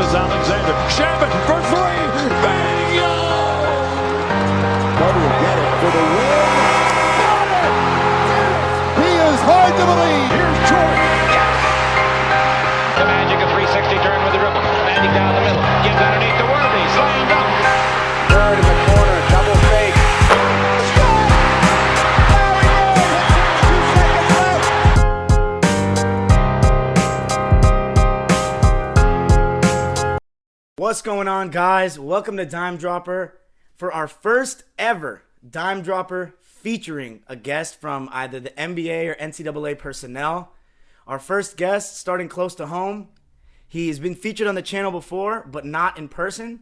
is Alexander. Shabbat for three. Bingo! Carter will get it for the win. Got it! He is hard to believe. Here's Jordan. Yes! The Magic, a 360 turn with the dribble. Magic down the middle. Gives underneath to Worthy. Slam dunk. Third in the corner. Double fake. What's going on, guys? Welcome to Dime Dropper for our first ever Dime Dropper featuring a guest from either the NBA or NCAA personnel. Our first guest, starting close to home. He's been featured on the channel before, but not in person.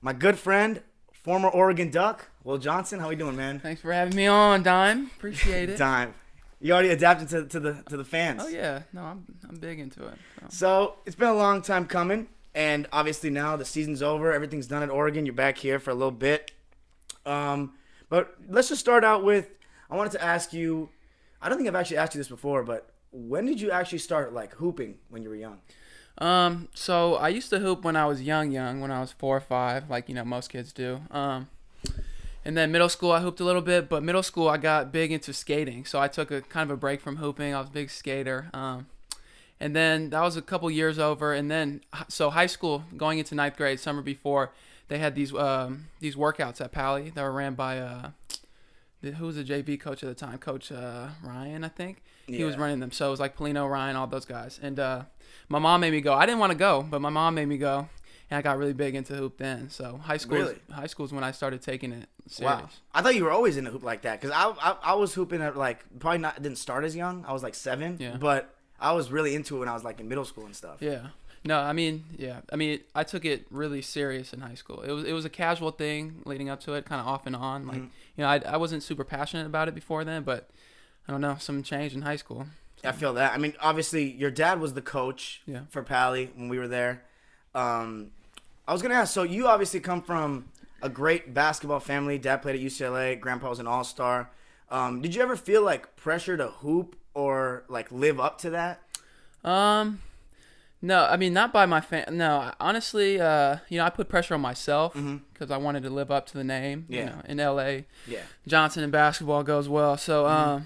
My good friend, former Oregon Duck, Will Johnson. How you doing, man? Thanks for having me on, Dime. Appreciate it. Dime. You already adapted to the fans. Oh yeah, no, I'm big into it. So it's been a long time coming. And obviously now the season's over. Everything's done at Oregon. You're back here for a little bit. But let's just start out with, I wanted to ask you, I don't think I've actually asked you this before, but when did you actually start, like, hooping when you were young? So I used to hoop when I was young, when I was 4 or 5, like, most kids do. And then middle school I hooped a little bit, but middle school I got big into skating. So I took a kind of a break from hooping. I was a big skater. And then that was a couple years over, and then so high school, going into 9th grade, summer before, they had these workouts at Pally that were ran by who was the JV coach at the time, Coach Ryan, I think. Yeah. He was running them, so it was like Polino, Ryan, all those guys. And my mom made me go. I didn't want to go, but my mom made me go, and I got really big into hoop then. So high school is when I started taking it serious. Wow, I thought you were always into hoop like that, because I was hooping at didn't start as young. I was like 7, but I was really into it when I was like in middle school and stuff. Yeah. No, I mean, I took it really serious in high school. It was a casual thing leading up to it, kind of off and on. Like, I wasn't super passionate about it before then, but I don't know, something changed in high school. I feel that. I mean, obviously, your dad was the coach for Pally when we were there. I was going to ask, so you obviously come from a great basketball family. Dad played at UCLA. Grandpa was an all-star. Did you ever feel like pressure to hoop or like live up to that? No, I mean, not by my no, honestly, I put pressure on myself because I wanted to live up to the name. In LA, Johnson in basketball goes well. So,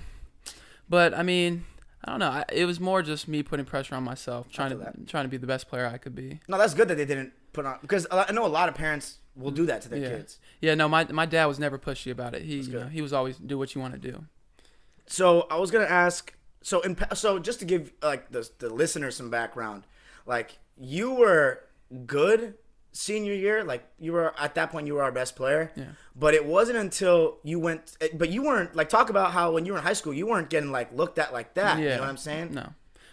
but I mean, I don't know. It was more just me putting pressure on myself, trying to be the best player I could be. No, that's good that they didn't put on, because I know a lot of parents will do that to their kids. Yeah, no, my dad was never pushy about it. He was always do what you want to do. So I was gonna ask. So just to give like the listeners some background, like you were good senior year, like you were at that point you were our best player. Yeah. But it wasn't until you went, but you weren't like, talk about how when you were in high school you weren't getting like looked at like that. Yeah. You know what I'm saying? No,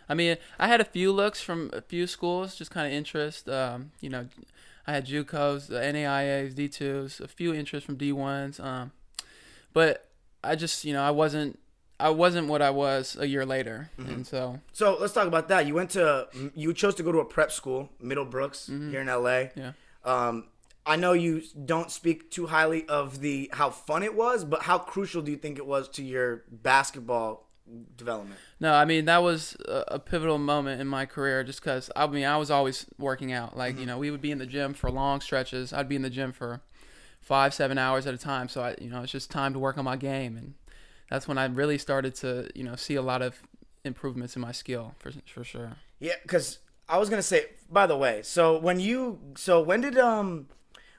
I mean I had a few looks from a few schools, just kind of interest. I had JUCOs, the NAIAs, D2s, a few interests from D1s. But I just I wasn't what I was a year later, and so let's talk about that. You chose to go to a prep school, Middlebrooks, here in LA. Yeah. I know you don't speak too highly of how fun it was, but how crucial do you think it was to your basketball development? No, I mean that was a pivotal moment in my career, just because I was always working out. Like we would be in the gym for long stretches. I'd be in the gym for 5-7 hours at a time. So it's just time to work on my game, and that's when I really started to, see a lot of improvements in my skill for sure. Yeah, because I was gonna say, by the way,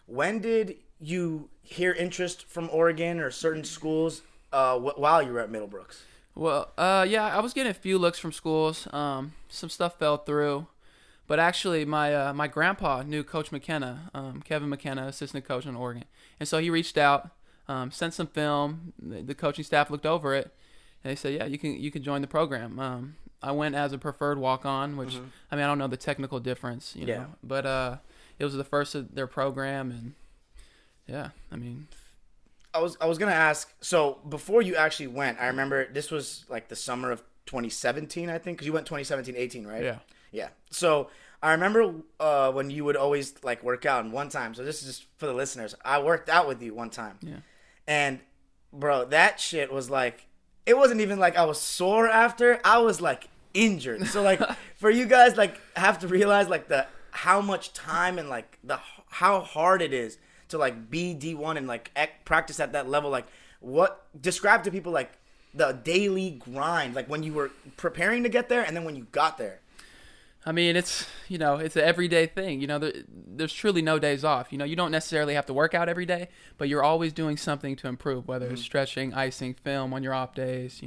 when did you hear interest from Oregon or certain schools while you were at Middlebrooks? Well, I was getting a few looks from schools. Some stuff fell through, but actually my grandpa knew Coach McKenna, Kevin McKenna, assistant coach in Oregon, and so he reached out. Sent some film. The coaching staff looked over it, and they said, "Yeah, you can join the program." I went as a preferred walk-on, which I mean I don't know the technical difference, know, but it was the first of their program, and I mean, I was gonna ask. So before you actually went, I remember this was like the summer of 2017, I think, because you went 2017-18, right? Yeah. Yeah. So I remember when you would always like work out, and one time. So this is just for the listeners. I worked out with you one time. Yeah. And, bro, that shit was like, it wasn't even like I was sore after. I was like injured. So like, for you guys, like, have to realize like the how much time and like how hard it is to like be D1 and like practice at that level. Like, what describe to people like the daily grind, like when you were preparing to get there and then when you got there. I mean, it's an everyday thing. There's truly no days off. You don't necessarily have to work out every day, but you're always doing something to improve, whether it's stretching, icing, film on your off days.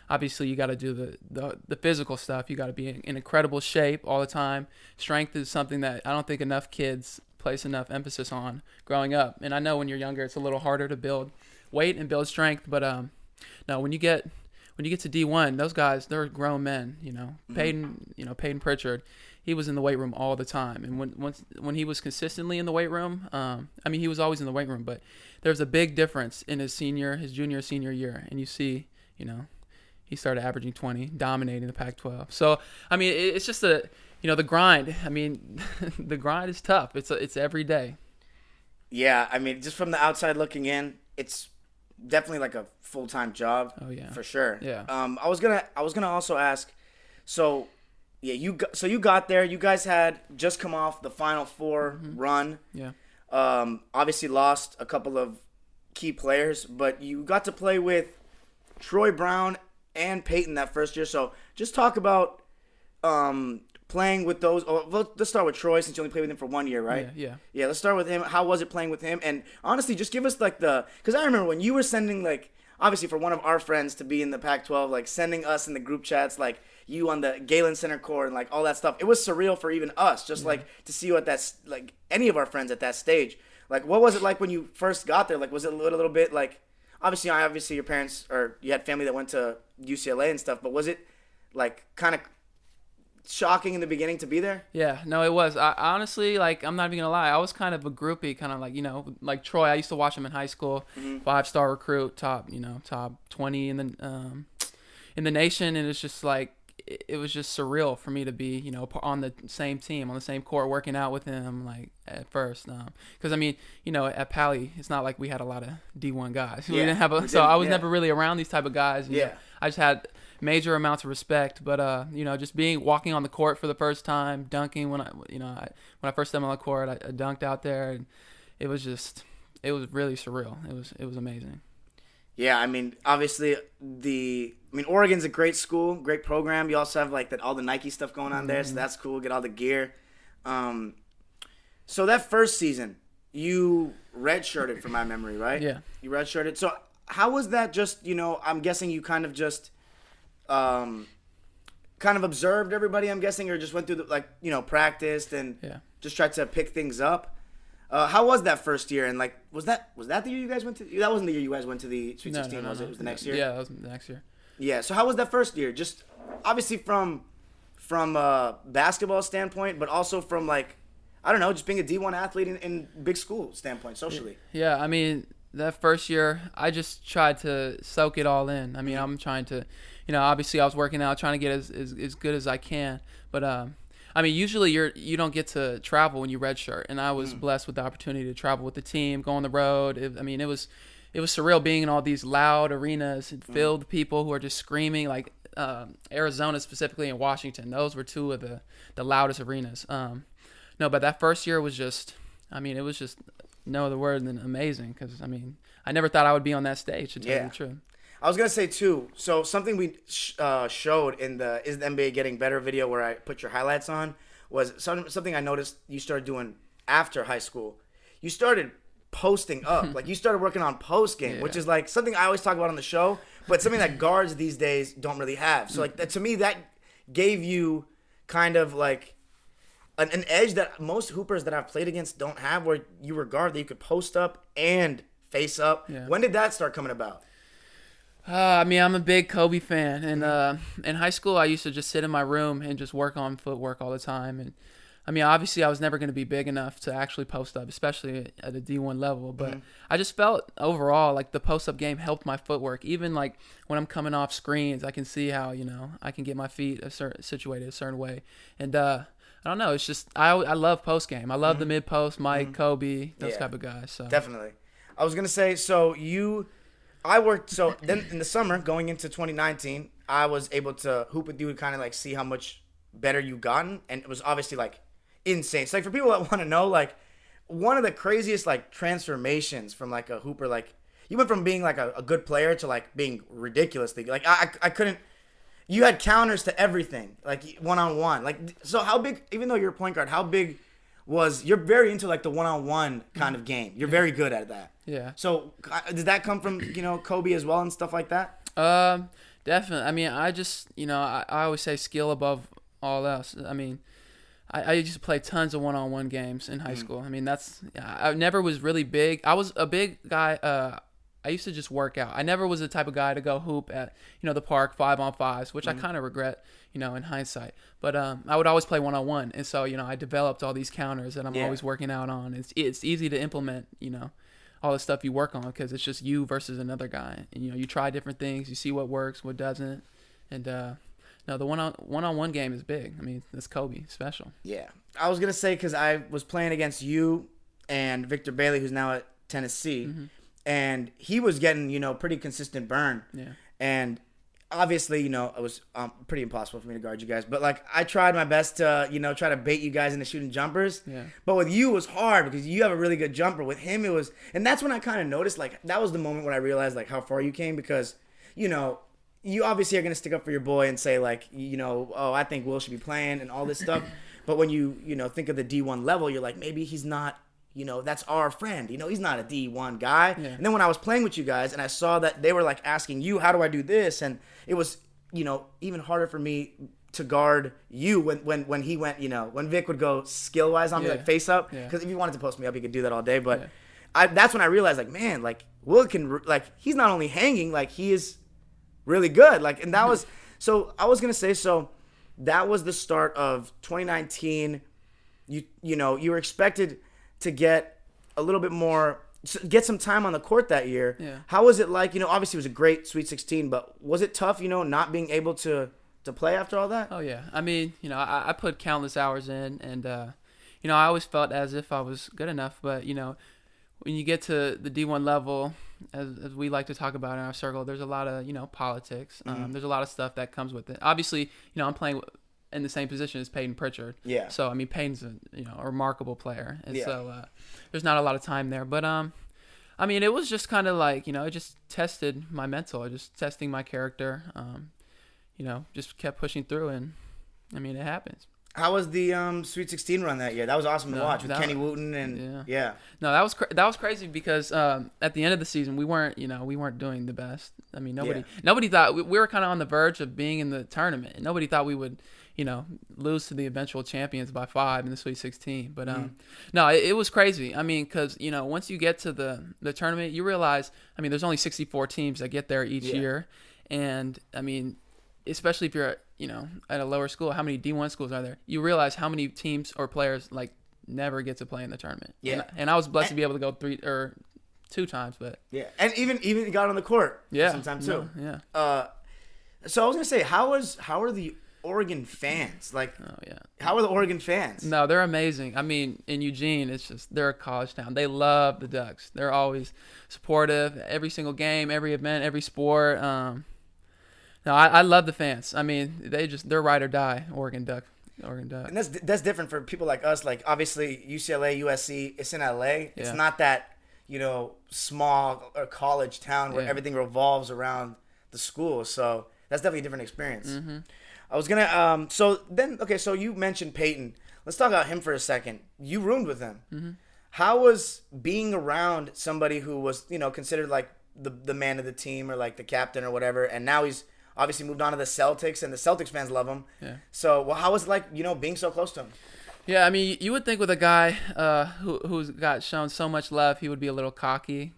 Obviously you got to do the physical stuff. You got to be in incredible shape all the time. Strength is something that I don't think enough kids place enough emphasis on growing up. And I know when you're younger, it's a little harder to build weight and build strength, but no, when you get to D1, those guys, they're grown men. Payton Pritchard, he was in the weight room all the time, and when he was consistently in the weight room, he was always in the weight room, but there's a big difference in his junior, senior year, and you see, he started averaging 20, dominating the Pac-12. So it's just the grind. The grind is tough. It's every day. Yeah, just from the outside looking in, it's definitely like a full-time job. Oh yeah, for sure. Yeah. I was gonna also ask. So, yeah, you got there. You guys had just come off the Final Four run. Yeah. Obviously lost a couple of key players, but you got to play with Troy Brown and Payton that first year. So just talk about playing with those. Let's start with Troy, since you only played with him for 1 year, right? Yeah. Let's start with him. How was it playing with him? And honestly, just give us like because I remember when you were sending, like, obviously for one of our friends to be in the Pac-12, like sending us in the group chats, like you on the Galen Center court and like all that stuff. It was surreal for even us, just like to see you at that, like any of our friends at that stage. Like, what was it like when you first got there? Like, was it a little bit like, obviously your parents, or you had family that went to UCLA and stuff, but was it like kind of shocking in the beginning to be there? Yeah, no, it was. I honestly, like, I'm not even gonna lie, I was kind of a groupie, kind of like, like Troy. I used to watch him in high school, 5-star recruit, top 20 in the nation, and it's just like, it was just surreal for me to be, on the same team, on the same court, working out with him, like, at first. Because, at Pally, it's not like we had a lot of D1 guys. We didn't have I was never really around these type of guys. I just had major amounts of respect, but just walking on the court for the first time, dunking when I first stepped on the court, I dunked out there, and it was really surreal. It was amazing. Yeah, obviously Oregon's a great school, great program. You also have like all the Nike stuff going on there, so that's cool. Get all the gear. So that first season, you redshirted from my memory, right? Yeah. You redshirted. So how was that? Just I'm guessing you kind of just observed everybody. I'm guessing, or just went through practiced and just tried to pick things up. How was that first year? And like, was that the year you guys went to? That wasn't the year you guys went to the Sweet 16, was it? It was the next year. Yeah, that was the next year. Yeah. So how was that first year? Just obviously from a basketball standpoint, but also from just being a D1 athlete in big school standpoint, socially. Yeah, that first year, I just tried to soak it all in. I'm trying to, obviously I was working out, trying to get as good as I can, but usually you don't get to travel when you redshirt, and I was blessed with the opportunity to travel with the team, go on the road. It was surreal being in all these loud arenas and filled with people who are just screaming, like Arizona specifically and Washington. Those were two of the loudest arenas. But that first year was just, it was just no other word than amazing, because I never thought I would be on that stage, to tell you the truth. I was gonna say too. So something we showed in the "Is the NBA Getting Better" video, where I put your highlights on, was something I noticed you started doing after high school. You started posting up, like you started working on post game, which is like something I always talk about on the show, but something that guards these days don't really have. So to me, that gave you kind of like an edge that most hoopers that I've played against don't have, where you were guard that you could post up and face up. Yeah. When did that start coming about? I'm a big Kobe fan, and in high school I used to just sit in my room and just work on footwork all the time. And obviously I was never going to be big enough to actually post up, especially at a D1 level. But I just felt overall like the post up game helped my footwork. Even like when I'm coming off screens, I can see how I can get my feet situated a certain way. And I don't know, it's just I love post game. I love the mid post, Mike, Kobe, those type of guys. So definitely. I was gonna say, then in the summer going into 2019, I was able to hoop with you and kind of like see how much better you gotten, and it was obviously like insane. It's like for people that want to know, like one of the craziest like transformations from like a hooper, like you went from being like a good player to like being ridiculously like I couldn't. You had counters to everything, like one-on-one. Like so, how big? Even though you're a point guard, how big was you're very into like the one-on-one kind of game? You're very good at that. Yeah. So did that come from Kobe as well and stuff like that? Definitely. I mean, I just I always say skill above all else. I mean, I used to play tons of one-on-one games in high school. I mean, I never was really big. I was a big guy. I used to just work out. I never was the type of guy to go hoop at the park 5-on-5s, which I kind of regret in hindsight. But I would always play one-on-one, and so I developed all these counters that I'm always working out on. It's easy to implement all the stuff you work on because it's just you versus another guy, and you try different things, you see what works, what doesn't, and no, the one-on-one game is big. I mean, it's Kobe special. Yeah, I was gonna say because I was playing against you and Victor Bailey, who's now at Tennessee. Mm-hmm. And he was getting, pretty consistent burn. Yeah. And obviously, it was pretty impossible for me to guard you guys. But, like, I tried my best to, try to bait you guys into shooting jumpers. Yeah. But with you, it was hard because you have a really good jumper. With him, it was – and that's when I kind of noticed, like, that was the moment when I realized, like, how far you came because, you obviously are going to stick up for your boy and say, like, oh, I think Will should be playing and all this stuff. But when you, think of the D1 level, you're like, maybe he's not – that's our friend. He's not a D1 guy. Yeah. And then when I was playing with you guys and I saw that they were like asking you, how do I do this? And it was, even harder for me to guard you when he went, when Vic would go skill wise on me, like face up. Because if he wanted to post me up, he could do that all day. But that's when I realized, like, man, like Will can, like, he's not only hanging, like he is really good. Like, and that was, so I was going to say, so that was the start of 2019. You were expected to get a little bit more, get some time on the court that year. Yeah. How was it like, obviously it was a great Sweet 16, but was it tough, not being able to play after all that? Oh, yeah. I mean, I put countless hours in, and, I always felt as if I was good enough. But, when you get to the D1 level, as we like to talk about in our circle, there's a lot of, politics. There's a lot of stuff that comes with it. Obviously, I'm playing in the same position as Payton Pritchard. Yeah. So, I mean, Payton's a remarkable player. And so there's not a lot of time there. But, I mean, it was just kind of like, it just tested my mental. Just testing my character. Just kept pushing through. And, I mean, it happens. How was the Sweet 16 run that year? That was awesome to watch with Kenny Wooten and yeah. No, that was crazy because at the end of the season we weren't doing the best. I mean, nobody thought we were kind of on the verge of being in the tournament. Nobody thought we would lose to the eventual champions by 5 in the Sweet 16. But no, it was crazy. I mean, because once you get to the tournament, you realize there's only 64 teams that get there each year, and I mean, especially if you're at a lower school, how many D1 schools are there? You realize how many teams or players like never get to play in the tournament. Yeah, and I was blessed to be able to go 3 or 2 times, but and even got on the court. Sometimes too. Yeah. So I was gonna say, how are the Oregon fans like? Oh yeah. How are the Oregon fans? No, they're amazing. I mean, in Eugene, it's just they're a college town. They love the Ducks. They're always supportive. Every single game, every event, every sport. No, I love the fans. I mean, they're ride or die Oregon Duck. And that's different for people like us. Like obviously UCLA, USC, it's in LA. It's not that small or college town where everything revolves around the school. So that's definitely a different experience. Mm-hmm. I was gonna so you mentioned Payton. Let's talk about him for a second. You roomed with him. Mm-hmm. How was being around somebody who was considered like the man of the team or like the captain or whatever, and now he's obviously moved on to the Celtics, and the Celtics fans love him. Yeah. So, how was it like, being so close to him? Yeah, I mean, you would think with a guy who's got shown so much love, he would be a little cocky.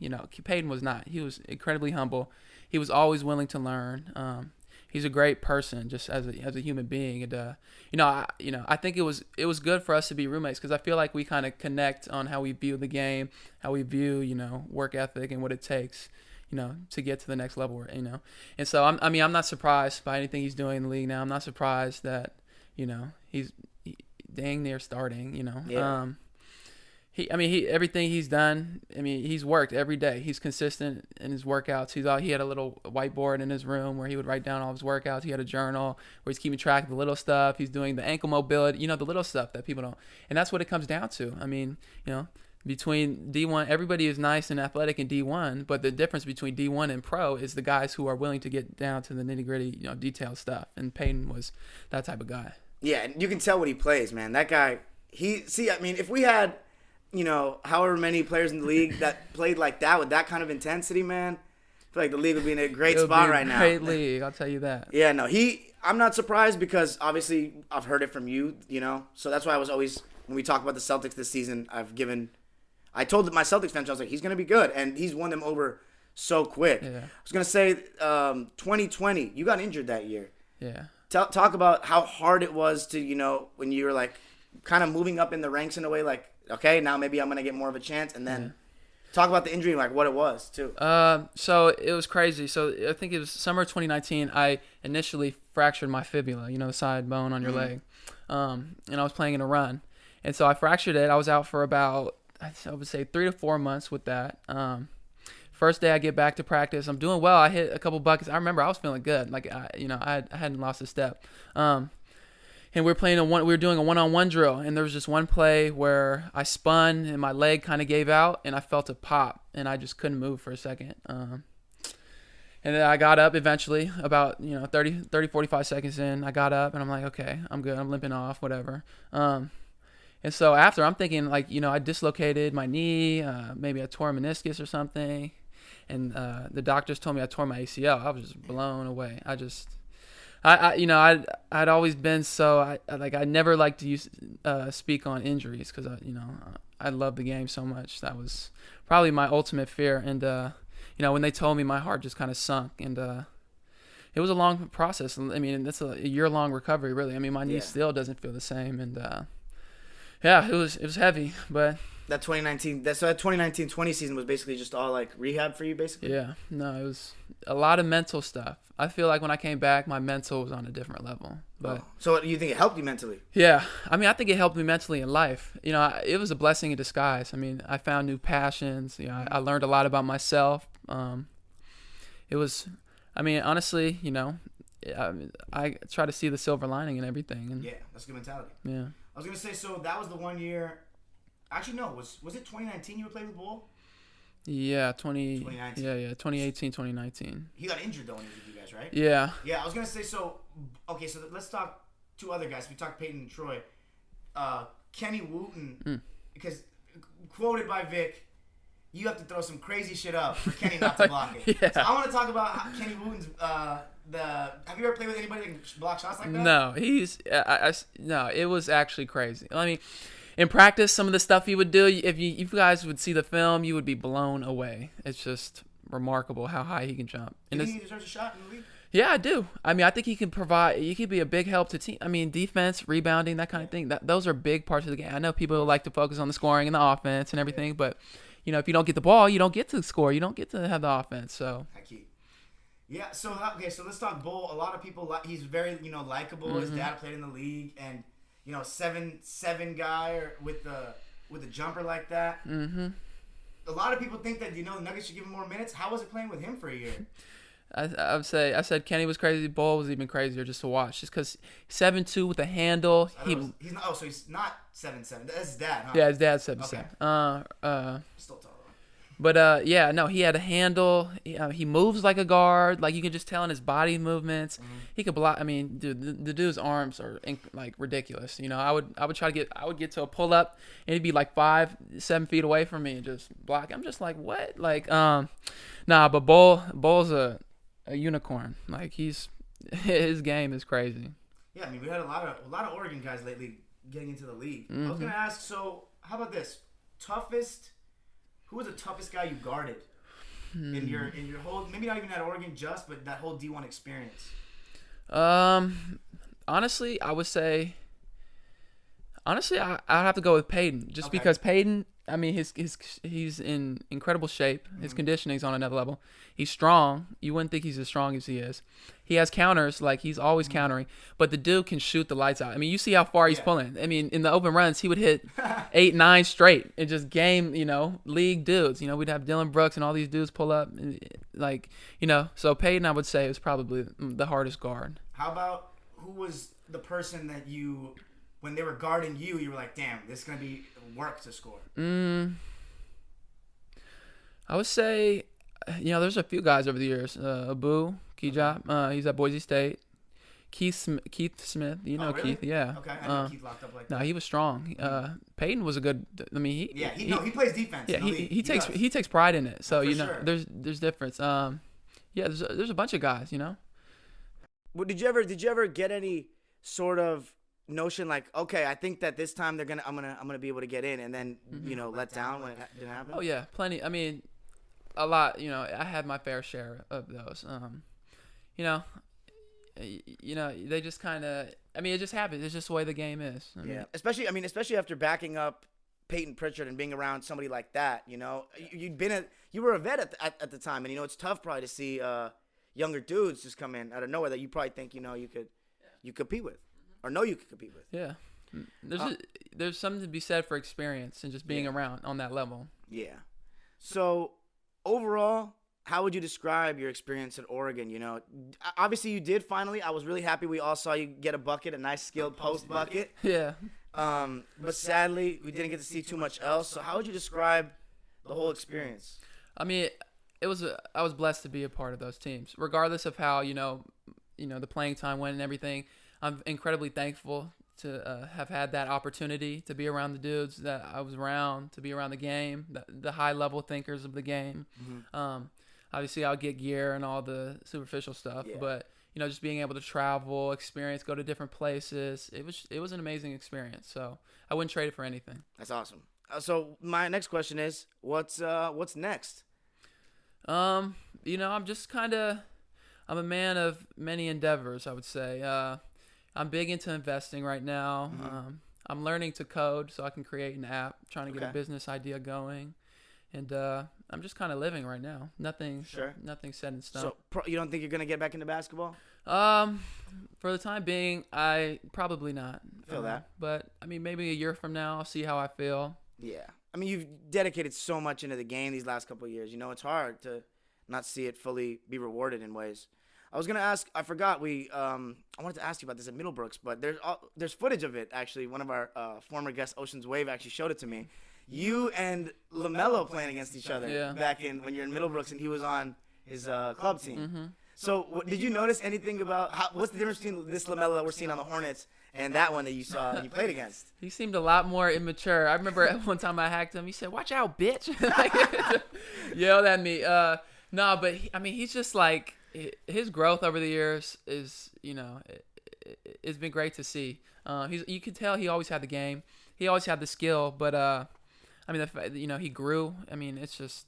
Payton was not. He was incredibly humble. He was always willing to learn. He's a great person, just as a human being. And I think it was good for us to be roommates because I feel like we kind of connect on how we view the game, how we view work ethic and what it takes. To get to the next level, And so, I'm not surprised by anything he's doing in the league now. I'm not surprised that, he's dang near starting, Yeah. Everything he's done. I mean, he's worked every day. He's consistent in his workouts. He had a little whiteboard in his room where he would write down all his workouts. He had a journal where he's keeping track of the little stuff. He's doing the ankle mobility, the little stuff that people don't. And that's what it comes down to. I mean, between D1, everybody is nice and athletic in D1, but the difference between D1 and pro is the guys who are willing to get down to the nitty-gritty, detailed stuff. And Payton was that type of guy. Yeah, and you can tell what he plays, man. That guy, if we had, however many players in the league that played like that with that kind of intensity, man, I feel like the league would be in a great spot right now. Great league, I'll tell you that. Yeah, no, I'm not surprised because obviously I've heard it from you, so that's why I was always, when we talk about the Celtics this season, I told my Celtics fans, I was like, he's going to be good, and he's won them over so quick. Yeah. I was going to say 2020, you got injured that year. Yeah. Talk about how hard it was to, when you were like kind of moving up in the ranks in a way, like, okay, now maybe I'm going to get more of a chance, and then talk about the injury, like what it was too. So it was crazy. So I think it was summer 2019. I initially fractured my fibula, the side bone on your leg. And I was playing in a run. And so I fractured it. I was out for about, I would say 3 to 4 months with that. First day I get back to practice, I'm doing well. I hit a couple buckets. I remember I was feeling good. Like I hadn't lost a step. And we were doing a one-on-one drill, and there was just one play where I spun and my leg kind of gave out, and I felt a pop, and I just couldn't move for a second. And then I got up eventually, about 30, 45 seconds in. I got up and I'm like, okay, I'm good. I'm limping off, whatever. And so after, I'm thinking like, I dislocated my knee, maybe I tore a meniscus or something. And the doctors told me I tore my ACL. I was just blown away. I'd always been so, I never liked to speak on injuries because, I love the game so much. That was probably my ultimate fear. And, when they told me, my heart just kind of sunk. And it was a long process. I mean, that's a year-long recovery, really. I mean, my knee still doesn't feel the same. And, it was heavy, but that 2019-20 season was basically just all like rehab for you, basically. Yeah, no, it was a lot of mental stuff. I feel like when I came back, my mental was on a different level. But so you think it helped you mentally? Yeah, I mean, I think it helped me mentally in life. It was a blessing in disguise. I mean, I found new passions. I learned a lot about myself. It was, I mean, honestly, I try to see the silver lining in everything. And yeah, that's a good mentality. Yeah. I was going to say, so that was the 1 year. Actually, no. Was it 2019 you were playing with Bol? Yeah, 2019. Yeah, 2018, 2019. He got injured, though, when he was with you guys, right? Yeah. Yeah, I was going to say, so let's talk two other guys. We talked Payton and Troy. Kenny Wooten, because quoted by Vic, you have to throw some crazy shit up for Kenny not to block it. Yeah. So I want to talk about how Kenny Wooten's have you ever played with anybody that can block shots like that? No, no, it was actually crazy. I mean, in practice, some of the stuff he would do, if you guys would see the film, you would be blown away. It's just remarkable how high he can jump. Do you think he deserves a shot in the league? Yeah, I do. I mean, I think he can be a big help to team. I mean, defense, rebounding, that kind of thing. Those are big parts of the game. I know people like to focus on the scoring and the offense and everything, but if you don't get the ball, you don't get to score. You don't get to have the offense. So. Yeah, so let's talk Bol. A lot of people he's very likable. Mm-hmm. His dad played in the league, and 7'7" guy with the jumper like that. Mm-hmm. A lot of people think that the Nuggets should give him more minutes. How was it playing with him for a year? I said Kenny was crazy. Bol was even crazier just to watch, just because 7'2" with a handle. He's not 7'7". That's his dad, huh? Yeah, his dad's 7'7". Okay. Still tall. But he had a handle. He moves like a guard. Like you can just tell in his body movements. Mm-hmm. He could block. I mean, dude, the dude's arms are like ridiculous. I would get to a pull up and he'd be like 5-7 feet away from me and just block. I'm just like, what? Like, but Bol's a unicorn. Like his game is crazy. Yeah, I mean, we had a lot of Oregon guys lately getting into the league. Mm-hmm. I was gonna ask. So how about this? Who was the toughest guy you guarded in your whole, maybe not even at Oregon but that whole D1 experience? Honestly, I would say Honestly, I'd have to go with Payton, just because Payton. I mean, he's in incredible shape. His conditioning's on another level. He's strong. You wouldn't think he's as strong as he is. He has counters, like he's always countering. But the dude can shoot the lights out. I mean, you see how far he's pulling. I mean, in the open runs, he would hit 8, 9 straight and just game, league dudes. We'd have Dylan Brooks and all these dudes pull up, So Payton, I would say, is probably the hardest guard. How about who was the person that you, when they were guarding you, you were like, damn, this is going to be work to score? I would say, there's a few guys over the years. Abu Kijab, he's at Boise State. Keith Smith, really? Keith, yeah. Okay, I know Keith locked up like that. No, he was strong. Payton was a good. I mean, he plays defense. Yeah, he takes pride in it. So sure. there's difference. There's a bunch of guys. Well, did you ever get any sort of notion like, okay, I think that this time I'm gonna be able to get in, and then let down when it didn't happen? Oh yeah, plenty. I mean, a lot. I had my fair share of those. They just kind of. I mean, it just happens. It's just the way the game is. Especially after backing up Payton Pritchard and being around somebody like that. You were a vet at the time, and it's tough probably to see younger dudes just come in out of nowhere that you probably think you compete with, or know you could compete with. Yeah, there's something to be said for experience and just being around on that level. Yeah. So overall, how would you describe your experience at Oregon? Obviously you did finally. I was really happy we all saw you get a bucket, a nice skilled post bucket. Yeah. But sadly, we didn't get to see too much else. So how would you describe the whole experience? I mean, I was blessed to be a part of those teams, regardless of how the playing time went and everything. I'm incredibly thankful to have had that opportunity to be around the dudes that I was around, to be around the game, the high level thinkers of the game. Mm-hmm. Obviously, I'll get gear and all the superficial stuff, but just being able to travel, experience, go to different places, it was an amazing experience. So I wouldn't trade it for anything. That's awesome. So my next question is, what's next? I'm just I'm a man of many endeavors, I would say. I'm big into investing right now. Mm-hmm. I'm learning to code so I can create an app, trying to get a business idea going. And I'm just kind of living right now. Nothing set in stone. So you don't think you're going to get back into basketball? For the time being, I probably not. Feel that. But, I mean, maybe a year from now, I'll see how I feel. Yeah. I mean, you've dedicated so much into the game these last couple of years. It's hard to not see it fully be rewarded in ways. I was going to ask, I forgot, I wanted to ask you about this at Middlebrooks, but there's footage of it, actually. One of our former guests, Ocean's Wave, actually showed it to me. You and LaMelo playing against each other back when you're in Middlebrooks, and he was on his club team. Mm-hmm. So did you notice anything about what's the difference between this LaMelo that we're seeing on the Hornets and that one that you saw you played against? He seemed a lot more immature. I remember at one time I hacked him. He said, "Watch out, bitch!" Yelled at me. But he's just like, his growth over the years is, it's been great to see. You could tell he always had the game. He always had the skill, but he grew. I mean, it's just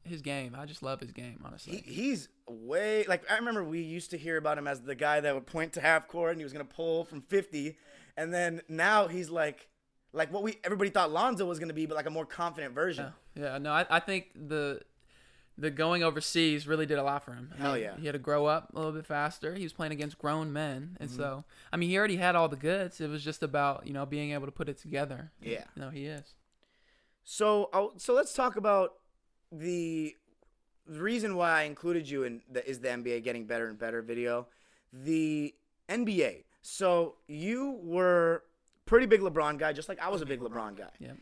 his game. I just love his game, honestly. He's way, I remember we used to hear about him as the guy that would point to half court and he was going to pull from 50. And then now he's like what everybody thought Lonzo was going to be, but like a more confident version. Yeah. No, I think the going overseas really did a lot for him. Hell yeah. He had to grow up a little bit faster. He was playing against grown men. And so, he already had all the goods. It was just about, being able to put it together. Yeah. He is. So let's talk about the reason why I included you in the NBA Getting Better and Better video. The NBA. So you were pretty big LeBron guy, just like I was a big LeBron guy. Yeah.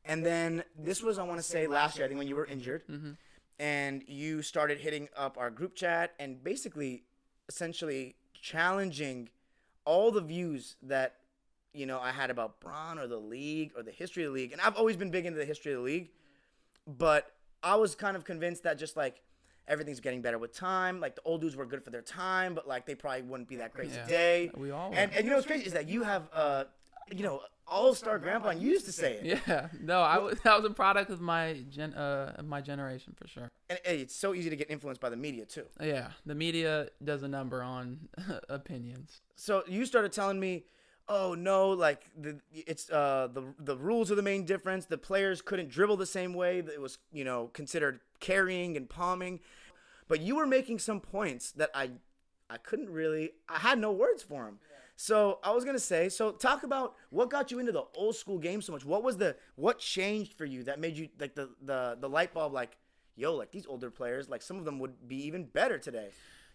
And then this was, I want to say, last year, I think, when you were injured. Mm-hmm. And you started hitting up our group chat and basically, essentially challenging all the views that, I had about Bron or the league or the history of the league. And I've always been big into the history of the league. But I was kind of convinced that just everything's getting better with time. The old dudes were good for their time, but they probably wouldn't be that great today. We all were. And what's crazy is that you have, all-star grandpa, and you used to say it. Yeah. No, that was a product of my generation for sure. And it's so easy to get influenced by the media too. Yeah. The media does a number on opinions. So you started telling me oh no, like the rules are the main difference. The players couldn't dribble the same way. It was, considered carrying and palming. But you were making some points that I couldn't really, I had no words for them. Yeah. So I was going to say, so talk about what got you into the old school game so much. What changed for you that made you, like, the light bulb, like, yo, like, these older players, like, some of them would be even better today.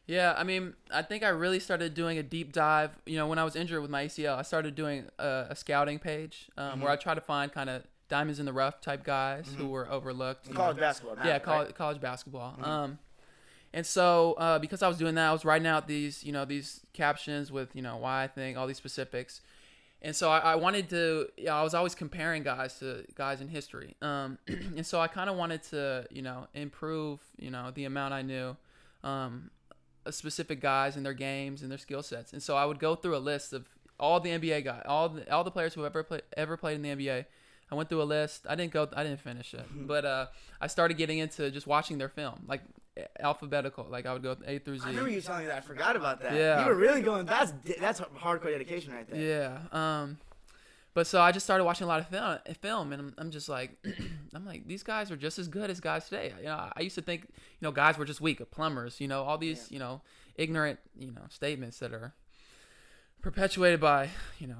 Yeah, I mean, I think I really started doing a deep dive. When I was injured with my ACL, I started doing a scouting page where I try to find kind of diamonds in the rough type guys who were overlooked. College basketball. Yeah, college basketball. And so because I was doing that, I was writing out these captions with, why I think, all these specifics. And so I wanted to, I was always comparing guys to guys in history. And so I kind of wanted to, improve, the amount I knew. Specific guys and their games and their skill sets. And so I would go through a list of all the NBA guys, all the players who ever played in the NBA. I went through a list. I didn't finish it, but I started getting into just watching their film, like alphabetical. Like I would go A through Z. I remember you telling me that. I forgot about that. Yeah, you were really going. That's hardcore dedication right there. Yeah. But so I just started watching a lot of film, and I'm just like, these guys are just as good as guys today. I used to think, guys were just weak, plumbers, all these, ignorant, statements that are perpetuated by,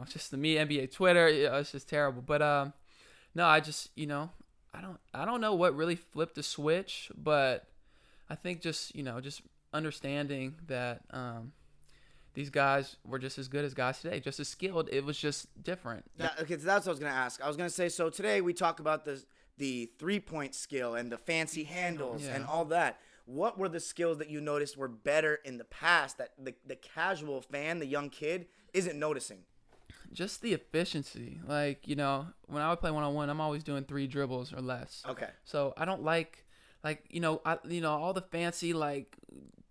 just the NBA Twitter. It's just terrible. But no, I just, I don't know what really flipped the switch, but I think just understanding that these guys were just as good as guys today, just as skilled. It was just different. Okay, so that's what I was going to ask. I was going to say, so today we talk about the three-point skill and the fancy handles and all that. What were the skills that you noticed were better in the past that the casual fan, the young kid, isn't noticing? Just the efficiency. Like, when I would play one-on-one, I'm always doing 3 dribbles or less. Okay. So I don't like all the fancy, like,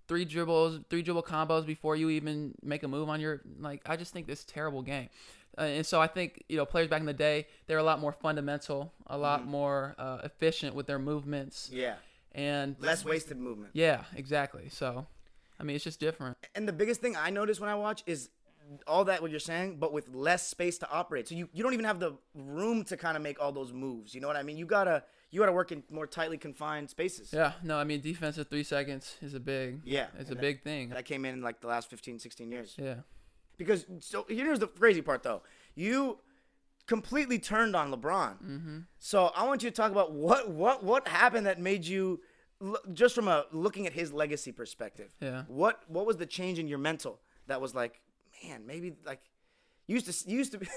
three dribble combos before you even make a move on your, like, I just think this is a terrible game. And so I think, players back in the day, they're a lot more fundamental, a lot more efficient with their movements. Yeah. And less wasted movement. Yeah, exactly. So, I mean, it's just different. And the biggest thing I notice when I watch is all that what you're saying, but with less space to operate. So you don't even have the room to kind of make all those moves. You know what I mean? You gotta work in more tightly confined spaces. Yeah, no, I mean, defensive 3 seconds is a big big thing. That came in like the last 15, 16 years. Yeah. Because, so here's the crazy part, though. You completely turned on LeBron. Mm-hmm. So I want you to talk about what happened that made you, just from looking at his legacy perspective. Yeah. What was the change in your mental that was like, man, maybe like, used to be,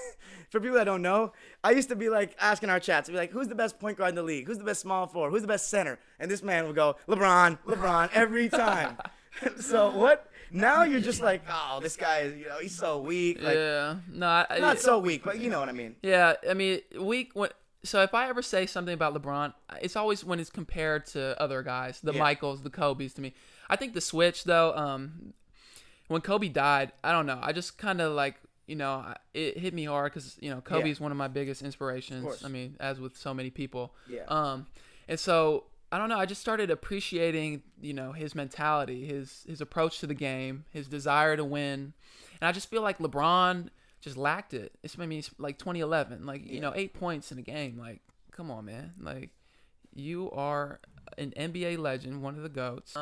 for people that don't know, I used to be like asking our chats, be like, who's the best point guard in the league? Who's the best small forward? Who's the best center? And this man would go, LeBron, every time. So what? Now you're just like, oh, this guy is, he's so weak. Like, yeah. not so weak, but you know what I mean. Yeah, I mean, weak. So if I ever say something about LeBron, it's always when it's compared to other guys, the Michaels, the Kobes to me. I think the switch, though, when Kobe died, I don't know. I just kind of like, it hit me hard because, Kobe is one of my biggest inspirations. I mean, as with so many people. Yeah. And so, I don't know. I just started appreciating, his mentality, his approach to the game, his desire to win. And I just feel like LeBron just lacked it. It's like 2011, like, 8 points in a game. Like, come on, man. Like, you are an NBA legend, one of the GOATs.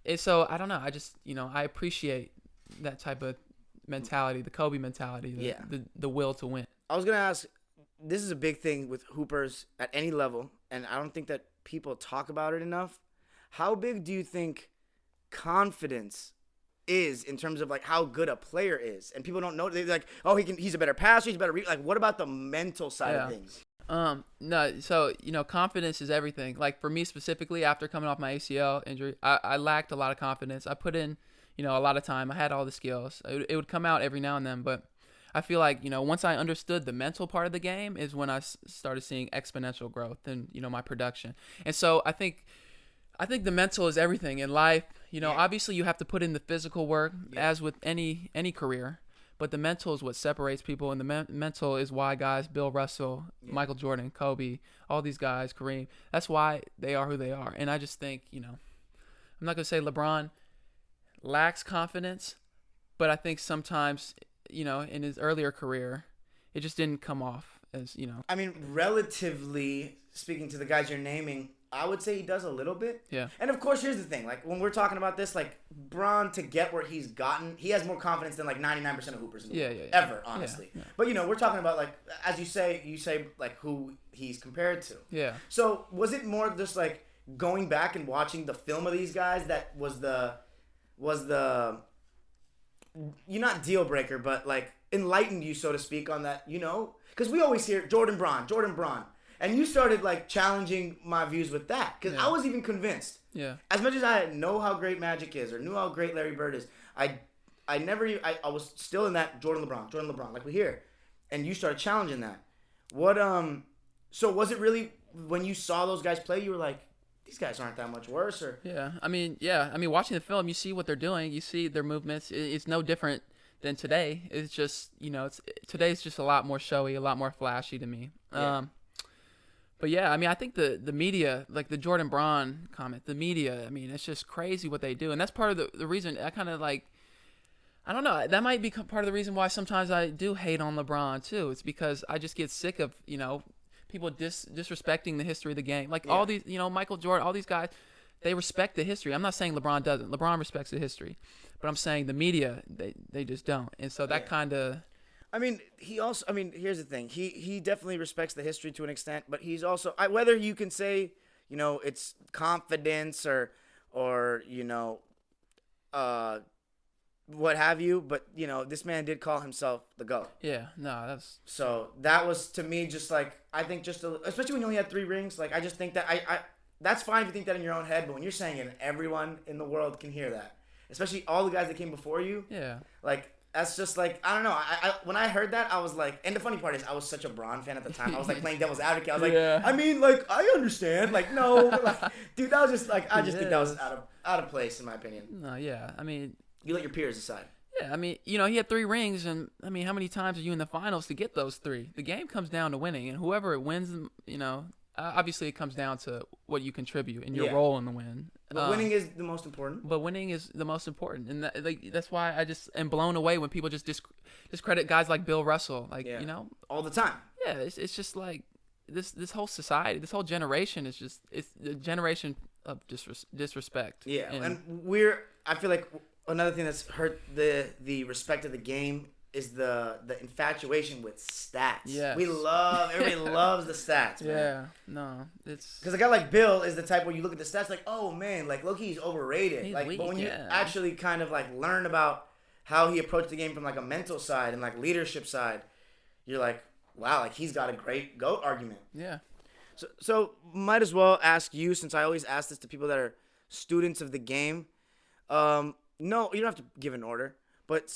And so, I don't know. I just, I appreciate that type of mentality, the Kobe mentality, the will to win. I was going to ask, this is a big thing with hoopers at any level, and I don't think that people talk about it enough. How big do you think confidence is in terms of like how good a player is? And people don't know. They're like, oh, he's a better passer, he's a better like, what about the mental side of things? No, so, confidence is everything. Like, for me specifically, after coming off my ACL injury, I lacked a lot of confidence. I put in, a lot of time. I had all the skills. It would come out every now and then, but I feel like, once I understood the mental part of the game is when I started seeing exponential growth in, my production. And so I think the mental is everything in life. Obviously you have to put in the physical work as with any career. But the mental is what separates people, and the mental is why guys, Bill Russell, Michael Jordan, Kobe, all these guys, Kareem, that's why they are who they are. And I just think, I'm not going to say LeBron lacks confidence, but I think sometimes, in his earlier career, it just didn't come off as, I mean, relatively speaking to the guys you're naming, I would say he does a little bit. Yeah. And of course, here's the thing. Like, when we're talking about this, like, Bron, to get where he's gotten, he has more confidence than, like, 99% of hoopers in the world. Ever, honestly. Yeah. But, we're talking about, like, as you say, like, who he's compared to. Yeah. So, was it more just, like, going back and watching the film of these guys that was the you're not deal breaker, but, like, enlightened you, so to speak, on that, Because we always hear Jordan Bron. And you started, like, challenging my views with that. Because I was even convinced. Yeah. As much as I know how great Magic is or knew how great Larry Bird is, I was still in that Jordan LeBron, like we hear. And you started challenging that. So was it really, when you saw those guys play, you were like, these guys aren't that much worse? Or I mean, watching the film, you see what they're doing. You see their movements. It's no different than today. It's just, today's just a lot more showy, a lot more flashy to me. Yeah. But yeah, I mean, I think the media, like the Jordan Braun comment, the media, I mean, it's just crazy what they do. And that's part of the reason I kind of like, I don't know, that might be part of the reason why sometimes I do hate on LeBron too. It's because I just get sick of, people disrespecting the history of the game. Like all these, Michael Jordan, all these guys, they respect the history. I'm not saying LeBron doesn't. LeBron respects the history. But I'm saying the media, they just don't. And so that kind of... I mean, here's the thing. He definitely respects the history to an extent, but he's also, whether you can say, it's confidence or what have you, but, this man did call himself the GOAT. Yeah, no, that's... So that was, to me, just like, I think especially when you only had 3 rings, like, I just think that, that's fine if you think that in your own head, but when you're saying it, everyone in the world can hear that. Especially all the guys that came before you. Yeah. Like, that's just like, I don't know. I when I heard that, I was like, and the funny part is I was such a Bron fan at the time. I was like playing devil's advocate. I was like, I mean, like, I understand. Like, no, like, dude, that was just like, I just think that was out of place in my opinion. No, yeah. I mean, you let your peers decide. Yeah, I mean, he had 3 rings, and I mean, how many times are you in the finals to get those 3? The game comes down to winning, and whoever wins, obviously it comes down to what you contribute and your role in the win. But winning is the most important. And that's why I just am blown away when people just discredit guys like Bill Russell, all the time. Yeah, it's just like this whole society, this whole generation is just it's the generation of disrespect. Yeah, and I feel like another thing that's hurt the respect of the game is the infatuation with stats. Yeah, everybody loves the stats. Man. Yeah, no, it's because a guy like Bill is the type where you look at the stats like, oh man, like low-key he's overrated. He's like, weak, but when you actually kind of like learn about how he approached the game from like a mental side and like leadership side, you're like, wow, like he's got a great GOAT argument. Yeah. So might as well ask you, since I always ask this to people that are students of the game. No, you don't have to give an order, but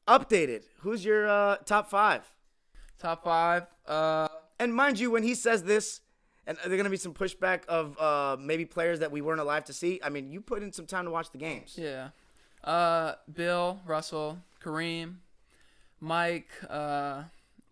updated. Who's your top 5? Top 5. And mind you, when he says this, and there's gonna be some pushback of maybe players that we weren't alive to see. I mean, you put in some time to watch the games. Yeah. Bill, Russell, Kareem, Mike,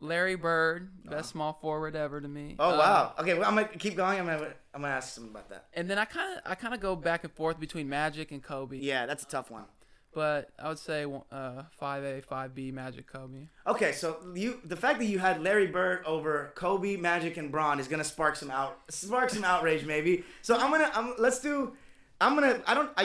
Larry Bird, best small forward ever to me. Oh wow. Okay, well, I'm gonna keep going. I'm gonna ask some about that. And then I kind of go back and forth between Magic and Kobe. Yeah, that's a tough one. But I would say 5A, 5B, Magic, Kobe. Okay, so the fact that you had Larry Bird over Kobe, Magic, and Bron is gonna spark some outrage maybe. So I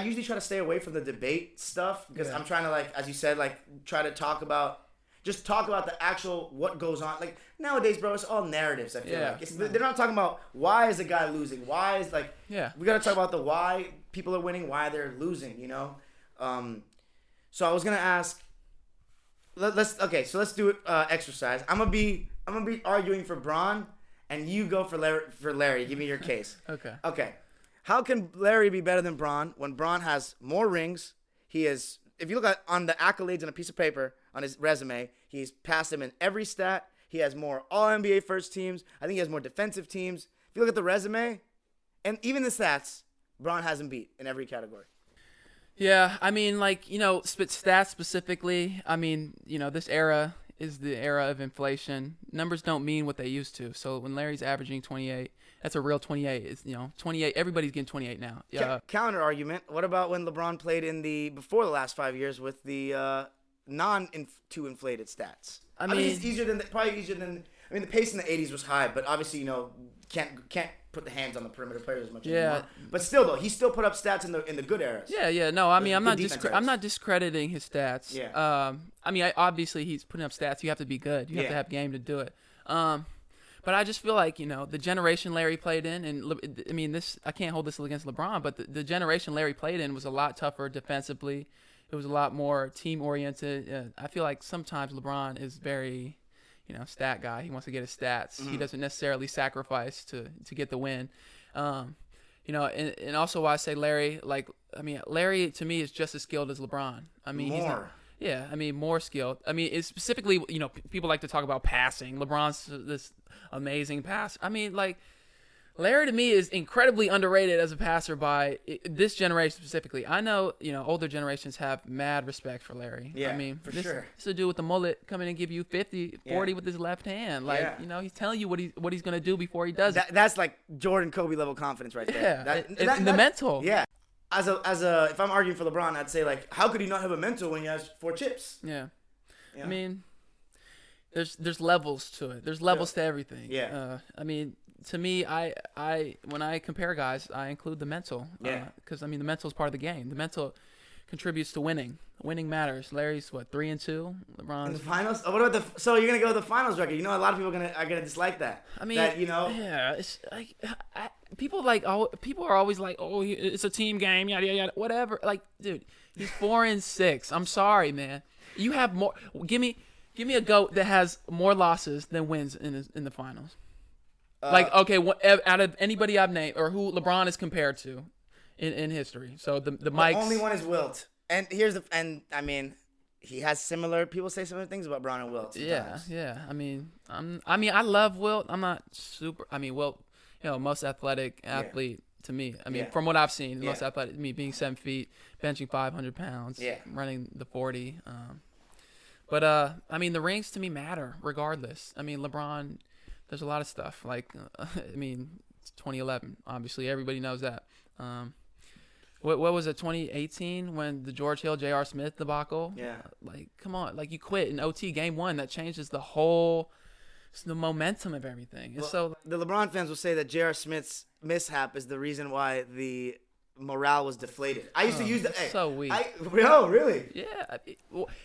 usually try to stay away from the debate stuff because I'm trying to, like, as you said, like try to talk about the actual what goes on. Like nowadays, bro, it's all narratives. I feel like they're not talking about why is a guy losing, why is we gotta talk about the why people are winning, why they're losing. So I was gonna ask. Let's do it. Exercise. I'm gonna be arguing for Bron, and you go for Larry. Give me your case. Okay. How can Larry be better than Bron when Bron has more rings? He is. If you look on the accolades on a piece of paper on his resume, he's passed him in every stat. He has more All-NBA first teams. I think he has more defensive teams. If you look at the resume, and even the stats, Bron has him beat in every category. Yeah, I mean, stats specifically, I mean, this era is the era of inflation. Numbers don't mean what they used to. So when Larry's averaging 28, that's a real 28. It's, 28, everybody's getting 28 now. Yeah. Counter argument, what about when LeBron played before the last 5 years with the too inflated stats. I mean, mean, it's probably easier than. I mean, the pace in the '80s was high, but obviously, can't put the hands on the perimeter players as much anymore. But still, though, he still put up stats in the good eras. Yeah. No, I mean, I'm not defense discrediting his stats. Yeah. I mean, obviously he's putting up stats. You have to be good. You have to have game to do it. But I just feel like, the generation Larry played in, and I mean, I can't hold this against LeBron, but the generation Larry played in was a lot tougher defensively. It was a lot more team oriented. I feel like sometimes LeBron is very, stat guy. He wants to get his stats. He doesn't necessarily sacrifice to get the win. And also why I say Larry, Larry to me is just as skilled as LeBron. I mean, more. More skilled. I mean, it's specifically, people like to talk about passing. LeBron's this amazing passer. I mean, Larry to me is incredibly underrated as a passer by this generation specifically. I know, older generations have mad respect for Larry. Yeah, I mean, for this sure. This dude with the mullet coming and give you 50, 40 with his left hand. He's telling you what he's going to do before he does it. That's like Jordan Kobe level confidence right there. Yeah, the mental. Yeah. If I'm arguing for LeBron, I'd say how could he not have a mental when he has 4 chips? Yeah. I mean, there's levels to it. There's levels to everything. Yeah. I mean, to me, I when I compare guys, I include the mental. Yeah. Because the mental is part of the game. The mental contributes to winning. Winning matters. Larry's 3-2. LeBron's in the finals. Oh, what about so you're gonna go with the finals record? A lot of people are gonna dislike that. I mean, yeah, it's like people are always like, oh, it's a team game, yada yada, whatever. Dude, he's 4-6. I'm sorry, man. You have more. Give me a GOAT that has more losses than wins in the finals. Okay, out of anybody I've named or who LeBron is compared to in history. So the Mikes. Only one is Wilt, and I mean, he has similar. People say similar things about Bron and Wilt. Sometimes. Yeah. I mean, I love Wilt. I'm not super. I mean, Wilt, most athletic athlete to me. I mean, from what I've seen, the most athletic. Me being 7 feet, benching 500 pounds, running the 40. But I mean, the rings to me matter regardless. I mean, LeBron. There's a lot of stuff. It's 2011. Obviously, everybody knows that. What was it, 2018 when the George Hill, J.R. Smith debacle? Yeah. Come on. You quit in OT game 1. That changes the momentum of everything. Well, the LeBron fans will say that J.R. Smith's mishap is the reason why the morale was deflated. I used to use that. So weak. Really? Yeah.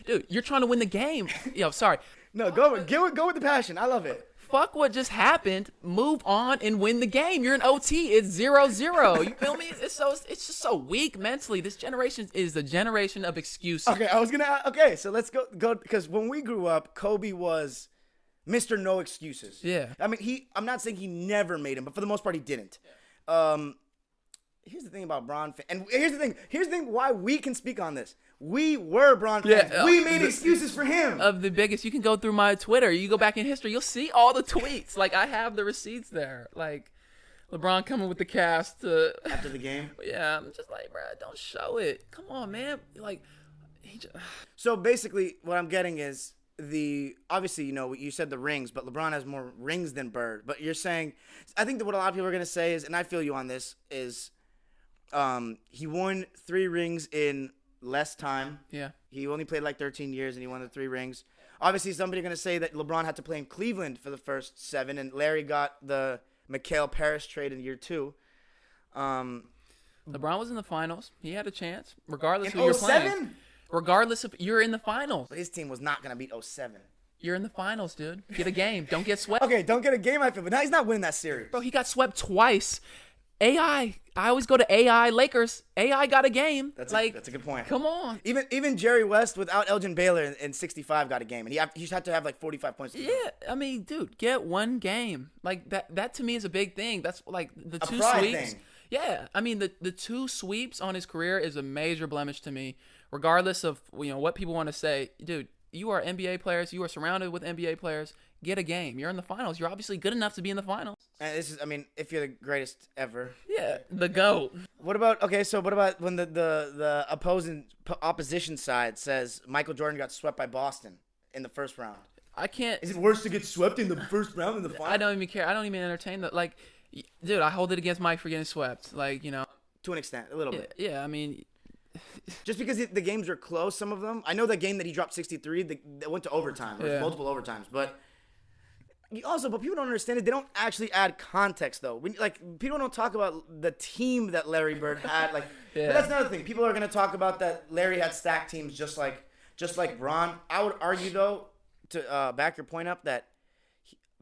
Dude, you're trying to win the game. Sorry. No, go with the passion. I love it. Fuck what just happened. Move on and win the game. You're in OT. It's 0-0. You feel me? It's just so weak mentally. This generation is the generation of excuses. Okay, so let's go because when we grew up, Kobe was Mr. No Excuses. Yeah. I mean, I'm not saying he never made them, but for the most part, he didn't. Here's the thing about Bron fans, and here's the thing why we can speak on this. We were Bron fans. We made excuses for him. Of the biggest, you can go through my Twitter. You go back in history, you'll see all the tweets. I have the receipts there. LeBron coming with the cast after the game. Yeah, I'm just bro, don't show it. Come on, man. So basically, what I'm getting is obviously, you said the rings, but LeBron has more rings than Bird. But you're saying, I think that what a lot of people are gonna say is, and I feel you on this, is he won 3 rings in less time. Yeah. He only played 13 years and he won the 3 rings. Obviously, somebody's going to say that LeBron had to play in Cleveland for the first 7 and Larry got the Mikal Paris trade in year 2. LeBron was in the finals. He had a chance, regardless in of who you're 07? playing. Regardless of you're in the finals. But his team was not going to beat 07. You're in the finals, dude. Get a game. Don't get swept. Okay, don't get a game, I feel. But now he's not winning that series. Bro, he got swept twice. I always go to AI Lakers. AI got a game. That's a good point. Come on. Even Jerry West without Elgin Baylor in 65 got a game, and he had to have 45 points. Yeah, I mean, dude, get one game. That to me is a big thing. That's the 2 pride sweeps. Thing. Yeah, I mean the 2 sweeps on his career is a major blemish to me, regardless of what people want to say. Dude, you are NBA players. You are surrounded with NBA players. Get a game. You're in the finals. You're obviously good enough to be in the finals. And if you're the greatest ever. Yeah, the GOAT. What about when the opposition side says Michael Jordan got swept by Boston in the first round? I can't. Is it worse to get swept in the first round than the final? I don't even care. I don't even entertain that. Dude, I hold it against Mike for getting swept. To an extent, a little bit. Yeah, I mean, Just because the games are close, some of them. I know that game that he dropped 63, that went to overtime, multiple overtimes. But people don't understand it. They don't actually add context, though. People don't talk about the team that Larry Bird had. But that's another thing. People are going to talk about that Larry had stacked teams just like Bron. I would argue, though, to back your point up, that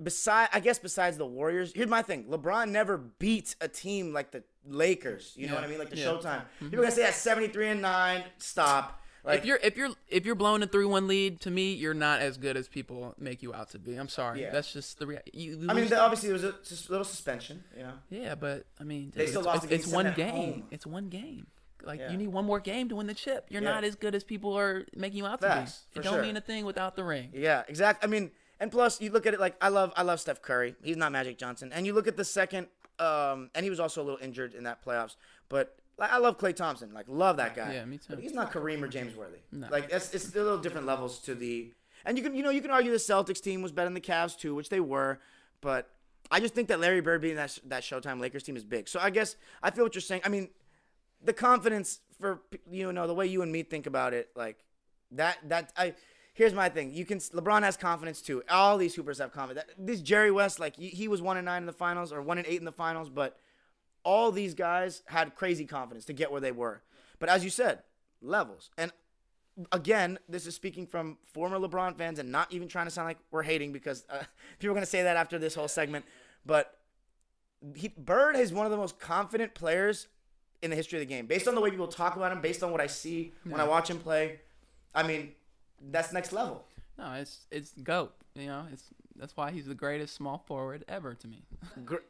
besides the Warriors, here's my thing. LeBron never beat a team like the Lakers. You know what I mean? Like the Showtime. Mm-hmm. People are gonna say that 73-9. Stop. Like, if you're blowing a 3-1 lead, to me, you're not as good as people make you out to be. I'm sorry. Yeah. That's just the reality. Obviously there was a little suspension. Yeah, but I mean, they still lost. It's one game. It's one game. You need one more game to win the chip. You're not as good as people are making you out to be. It don't mean a thing without the ring. Yeah, exactly. I mean, and plus you look at it like I love Steph Curry. He's not Magic Johnson. And you look at the second, and he was also a little injured in that playoffs. But I love Klay Thompson. Love that guy. Yeah, me too. But he's not Kareem or James Worthy. No. It's a little different levels to the. And you can argue the Celtics team was better than the Cavs too, which they were. But I just think that Larry Bird being that Showtime Lakers team is big. So I guess I feel what you're saying. I mean, the confidence for the way you and me think about it, here's my thing. LeBron has confidence too. All these hoopers have confidence. This Jerry West, he was 1-9 in the finals or 1-8 in the finals, but all these guys had crazy confidence to get where they were. But as you said, levels. And again, this is speaking from former LeBron fans and not even trying to sound like we're hating, because people are going to say that after this whole segment. But Bird is one of the most confident players in the history of the game. Based on the way people talk about him, based on what I see when I watch him play, I mean, that's next level. No, it's GOAT. That's why he's the greatest small forward ever to me.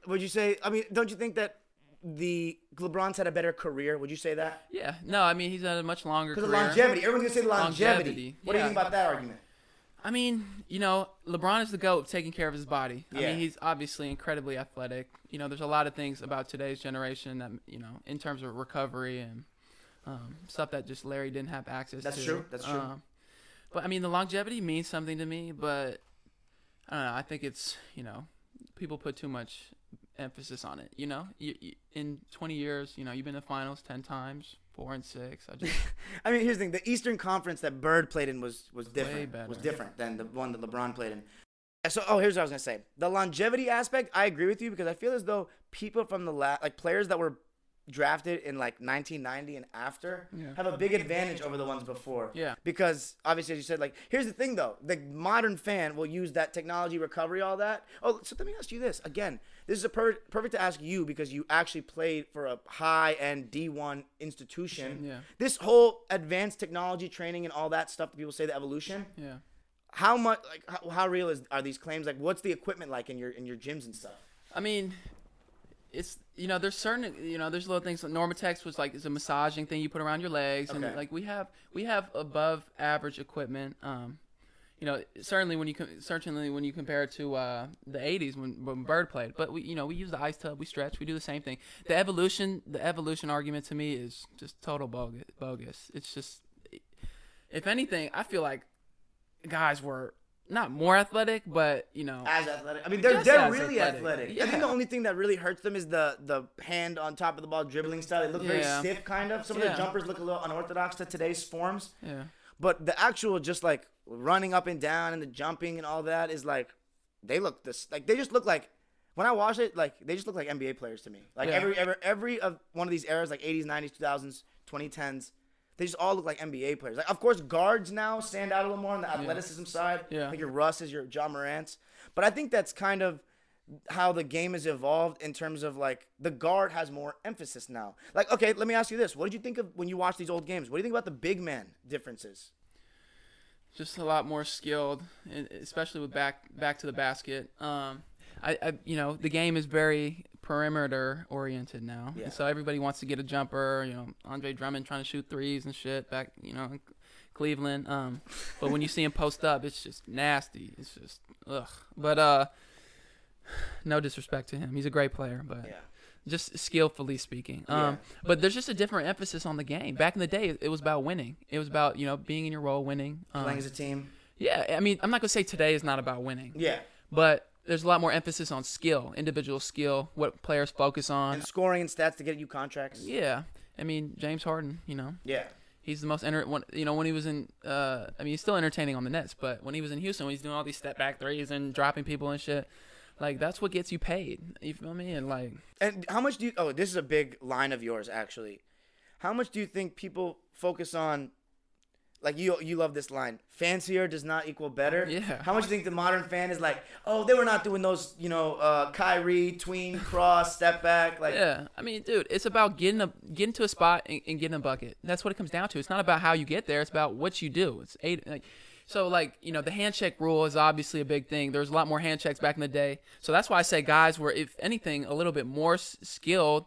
Would you say? I mean, don't you think that LeBron's had a better career? Would you say that? Yeah. No, I mean, he's had a much longer career. Because of longevity. Everyone's gonna say longevity. What do you think about that argument? I mean, LeBron is the GOAT, taking care of his body. I mean, he's obviously incredibly athletic. There's a lot of things about today's generation that, in terms of recovery and stuff that just Larry didn't have access to. That's true. But, I mean, the longevity means something to me, but I don't know. I think it's, people put too much emphasis on it. In 20 years, you've been to finals 10 times. 4 and 6. I mean, here's the thing: the Eastern Conference that Bird played in was different. Way better. Was different than the one that LeBron played in. So, here's what I was gonna say: the longevity aspect. I agree with you, because I feel as though people from the players that were drafted in 1990 and after have a big advantage over the ones before. Yeah. Because obviously, as you said, here's the thing though: the modern fan will use that technology, recovery, all that. Oh, so let me ask you this again. This is perfect to ask you, because you actually played for a high-end D1 institution. Yeah. This whole advanced technology training and all that stuff that people say, the evolution. Yeah. How much? How real are these claims? What's the equipment like in your gyms and stuff? I mean, it's there's certain there's little things. Normatex was is a massaging thing you put around your legs, and we have above average equipment. Certainly when you compare it to the 80s when Bird played, but we use the ice tub, we stretch, we do the same thing. The evolution argument to me is just total bogus. It's just, if anything, I feel like guys were not more athletic, but as athletic. I mean, they're really athletic. Yeah. I think the only thing that really hurts them is the hand on top of the ball dribbling style. They look very stiff, kind of. Some of the jumpers look a little unorthodox to today's forms. Yeah. But the actual just running up and down and the jumping and all that is they look they just look like, when I watch it, they just look like NBA players to me. Every of one of these eras, 80s, 90s, 2000s, 2010s, they just all look like NBA players. Of course, guards now stand out a little more on the athleticism side. Yeah. Your Russes, your Ja Morants. But I think that's kind of how the game has evolved in terms of the guard has more emphasis now. Okay, let me ask you this. What did you think of when you watch these old games? What do you think about the big man differences? Just a lot more skilled, especially with back to the basket. The game is very perimeter oriented now. Yeah. And so everybody wants to get a jumper, Andre Drummond trying to shoot threes and shit back, in Cleveland. But when you see him post up, it's just nasty. It's just ugh. But no disrespect to him. He's a great player, but just skillfully speaking. But there's just a different emphasis on the game. Back in the day, it was about winning. It was about, being in your role, winning. Playing as a team. Yeah, I mean, I'm not going to say today is not about winning. Yeah. But there's a lot more emphasis on skill, individual skill, what players focus on. And scoring and stats to get you contracts. Yeah. I mean, James Harden, Yeah. he's the most when he was in he's still entertaining on the Nets, but when he was in Houston, when he's doing all these step back threes and dropping people and shit, like that's what gets you paid. You feel me? And how much do you? Oh, this is a big line of yours, actually. How much do you think people focus on? Like you love this line. Fancier does not equal better. Yeah. How much do you think the modern fan is like? Oh, they were not doing those. Kyrie, tween, cross, step back. Like. Yeah. I mean, dude, it's about getting to a spot and getting a bucket. That's what it comes down to. It's not about how you get there. It's about what you do. It's the handshake rule is obviously a big thing. There's a lot more hand checks back in the day. So that's why I say guys were, if anything, a little bit more skilled.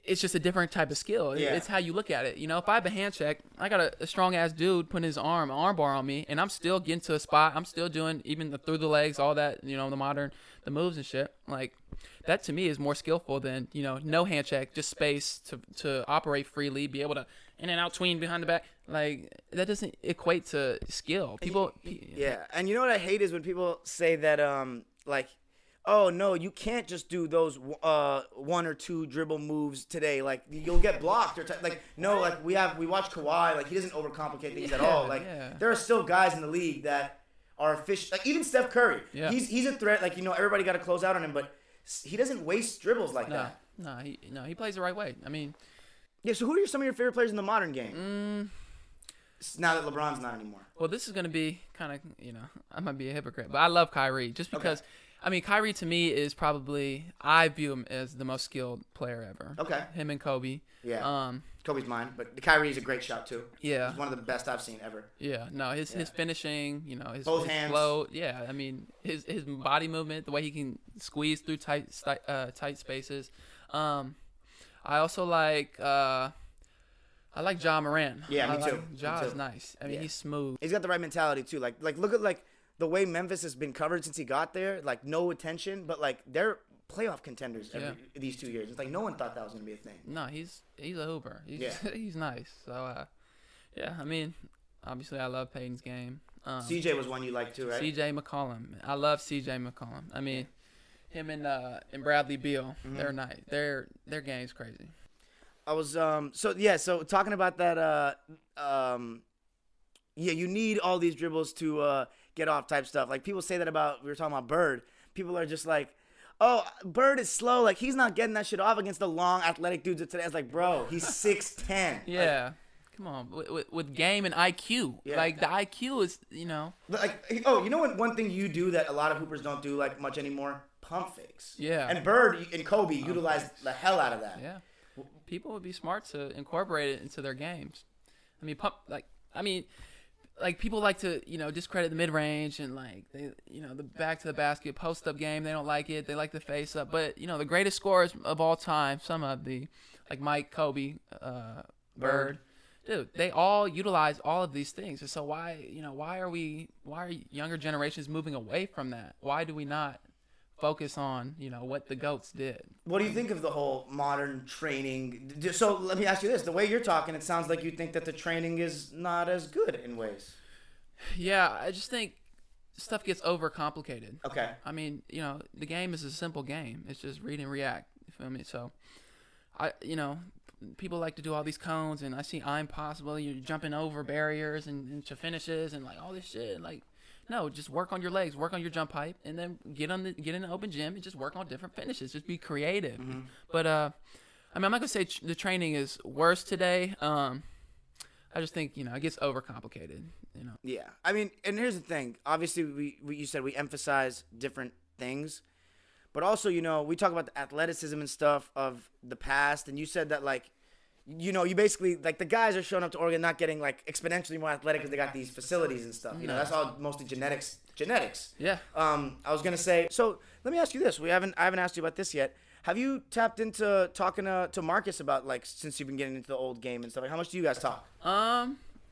It's just a different type of skill. Yeah. It's how you look at it. If I have a hand check, I got a strong ass dude putting his arm bar on me, and I'm still getting to a spot. I'm still doing even through the legs, all that, the moves and shit. Like that to me is more skillful than, no hand check, just space to operate freely, be able to in and out tween behind the back. Like that doesn't equate to skill. Yeah. And you know what I hate is when people say that oh no, you can't just do those one or two dribble moves today. Like you'll get blocked or we watch Kawhi. Like he doesn't overcomplicate things at all. Like there are still guys in the league that are efficient. Like even Steph Curry. Yeah. He's a threat. Like everybody got to close out on him, but he doesn't waste dribbles like that. No, he plays the right way. I mean, yeah. So who are some of your favorite players in the modern game? Now that LeBron's not anymore. Well, this is gonna be kind of I might be a hypocrite, but I love Kyrie just because. Okay. I mean, Kyrie to me is probably, I view him as the most skilled player ever. Okay. Him and Kobe. Yeah. Kobe's mine, but Kyrie's a great shot too. Yeah. He's one of the best I've seen ever. Yeah. No, his finishing, his both hands. Flow. Yeah. I mean, his body movement, the way he can squeeze through tight spaces. I also like. I like Ja Morant. Yeah, me too. Ja is nice. I mean, he's smooth. He's got the right mentality too. Like look at the way Memphis has been covered since he got there, like no attention, but like they're playoff contenders these 2 years. It's like no one thought that was gonna be a thing. No, he's a hooper. He's nice. So I mean, obviously I love Payton's game. CJ was one you liked too, right? CJ McCollum. I love CJ McCollum. I mean, him and Bradley Beal. Mm-hmm. They're nice. Their game's crazy. I was so talking about that you need all these dribbles to get off type stuff. Like people say that we were talking about Bird. People are just like, oh, Bird is slow. Like he's not getting that shit off against the long athletic dudes of today. It's like, bro, he's 6'10". Yeah. Like, come on, with game and IQ. Yeah. Like the IQ is, Like, one thing you do that a lot of hoopers don't do like much anymore? Pump fakes. Yeah. And Bird and Kobe utilized the hell out of that. Yeah. People would be smart to incorporate it into their games. I mean, people like to, discredit the mid-range and the back to the basket post-up game. They don't like it. They like the face-up. But, the greatest scorers of all time, some of the, like Mike, Kobe, Bird, dude, they all utilize all of these things. And so why are younger generations moving away from that? Why do we not focus on, what the GOATs did? What do you think of the whole modern training? So let me ask you this. The way you're talking, it sounds like you think that the training is not as good in ways. Yeah, I just think stuff gets overcomplicated. Okay. I mean, the game is a simple game. It's just read and react. You feel me? So, people like to do all these cones, and I see I'm possible. You're jumping over barriers and to finishes and all this shit. No, just work on your legs, work on your jump height, and then get in the open gym and just work on different finishes. Just be creative. Mm-hmm. But I'm not gonna say the training is worse today. I just think it gets overcomplicated. Yeah, I mean, and here's the thing. Obviously, you said we emphasize different things, but also we talk about the athleticism and stuff of the past, and you said that you basically the guys are showing up to Oregon not getting exponentially more athletic because they got these facilities and stuff. That's all mostly genetics. Yeah. I was gonna say. So let me ask you this. I haven't asked you about this yet. Have you tapped into talking to Marques about since you've been getting into the old game and stuff? How much do you guys talk?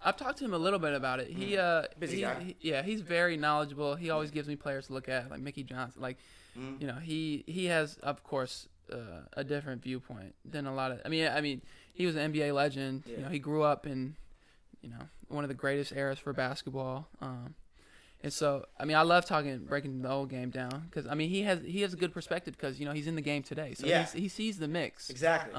I've talked to him a little bit about it. He busy guy. He's very knowledgeable. He always gives me players to look at, like Mickey Johnson. He has, of course, a different viewpoint than a lot of. I mean, he was an NBA legend. Yeah. He grew up in, one of the greatest eras for basketball. And so, I love breaking the old game down because, he has a good perspective because, he's in the game today. So he sees the mix. Exactly.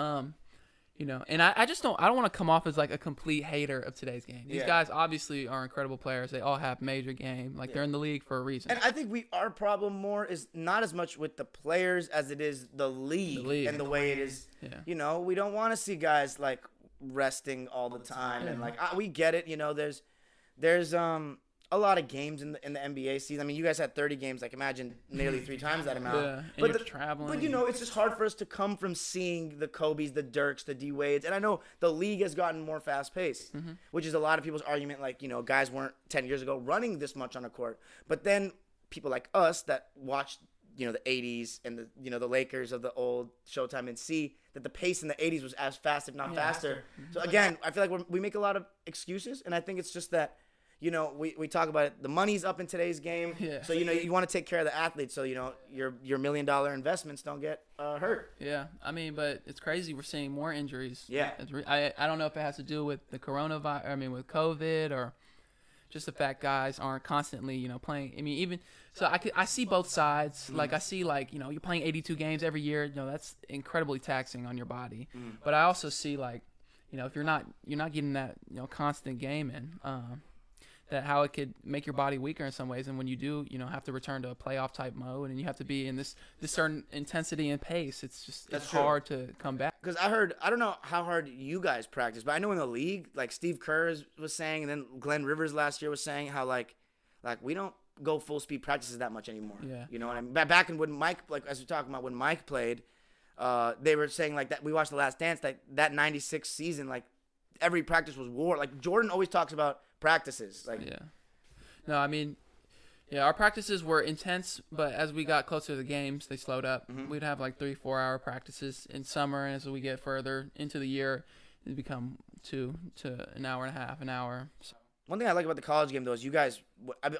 And I just don't want to come off as like a complete hater of today's game. These guys obviously are incredible players. They all have major game. Like they're in the league for a reason. And I think our problem more is not as much with the players as it is the league and the way it is. Yeah. We don't want to see guys like resting all the time and like we get it. There's a lot of games in the NBA season. I mean, you guys had 30 games. Like, imagine nearly 3 times that amount. Yeah, and but you're traveling. But it's just hard for us to come from seeing the Kobes, the Dirks, the D Wades, and I know the league has gotten more fast paced, which is a lot of people's argument. Like, guys weren't 10 years ago running this much on a court. But then people like us that watched the 80s and the Lakers of the old Showtime and see that the pace in the 80s was as fast, if not faster. So again, I feel like we make a lot of excuses, and I think it's just that. We talk about it. The money's up in today's game. Yeah. So, you want to take care of the athletes so, your $1 million investments don't get hurt. Yeah. I mean, but it's crazy. We're seeing more injuries. Yeah. I don't know if it has to do with the coronavirus, with COVID or just the fact guys aren't constantly, playing. I mean, even so I see both sides. Like I see you're playing 82 games every year. That's incredibly taxing on your body. But I also see if you're not getting that, constant game in, that how it could make your body weaker in some ways, and when you do, have to return to a playoff type mode, and you have to be in this certain intensity and pace. It's hard to come back. Because I don't know how hard you guys practice, but I know in the league, like Steve Kerr was saying, and then Glenn Rivers last year was saying how like we don't go full speed practices that much anymore. Yeah. You know what I mean? Back in when Mike, as we're talking about when Mike played, they were saying like that. We watched The Last Dance, that '96 season, like every practice was war. Like Jordan always talks about practices. No, I mean, our practices were intense, but as we got closer to the games, they slowed up. We'd have like 3-4 hour practices in summer, and as we get further into the year, it become 2 to an hour and a half, an hour. So. One thing I like about the college game though is you guys,